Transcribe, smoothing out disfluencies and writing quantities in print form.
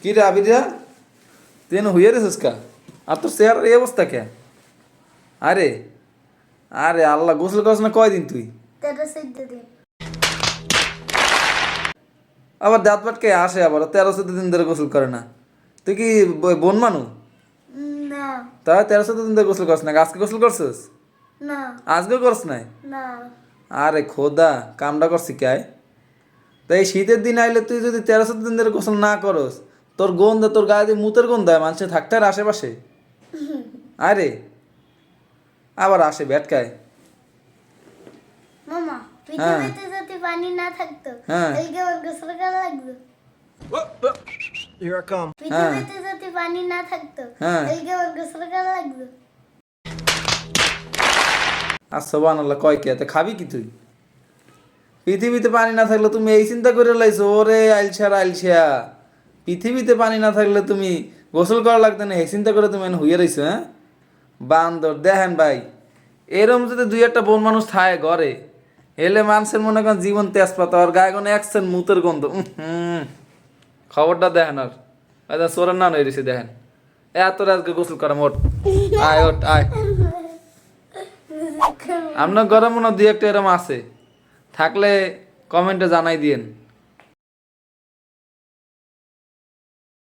কি রে আবিরা, তুই হুইয়ে রেছিস কা? আর তোর চেহারার এই অবস্থা কে? আরে আরে আল্লাহ, গোসল করছ না কয়দিন তুই? 13-14 দিন। আবার দাঁত পাটকে আসে, আবার 13-14 দিন ধরে গোসল করে না। তুই কি বন মানু? না তাই 13-14 দিন ধরে গোসল করছ না? আজকে গোসল করছিস? না আজকে করছ নাই? না আরে খোদা, কামটা করছি কে? তাই এই শীতের দিন আইলে তুই যদি 13-14 দিন ধরে গোসল না করস, তোর গন্ধ, তোর গায়ে দিয়ে মুতের গন্ধ হয়, মানুষে থাকতে আর আশেপাশে। আরে আবার আসে ভেটকায়। মামা, পৃথিবীতে যদি পানি না থাকতো হ্যাঁ। তাহলে আমার গোসল করা লাগতো। Here I come. পৃথিবীতে যদি পানি না থাকতো হ্যাঁ। তাহলে আমার গোসল করা লাগতো। আর সুবহানাল্লাহ, কয় কে? তা খাবি কি তুই? পৃথিবীতে পানি না থাকলে তুমি এই চিন্তা করে লাইছো? ওরে আইলছাড়া আইলছা, পৃথিবীতে পানি না থাকলে তুমি গোসল করা লাগতো না, এই চিন্তা করে তুমি এনে হইয়া রইছো? হ্যাঁ বান্দর দেখেন ভাই, এরম যদি দুই একটা বন মানুষ থায় ঘরে, এলে মানুষের মনে করেন জীবন তেজপাতা, আর গায়ে কোনো একসেন মুতের গন্ধ। খবরটা দেখেন। আর আচ্ছা, সোরের না নই রয়েছে দেখেন, এত আজকে গোসল করা মোট। আয় ওট আয়। আপনার ঘরে মনে হয় দুই একটা এরম আছে, থাকলে কমেন্টে জানাই দিয়েন।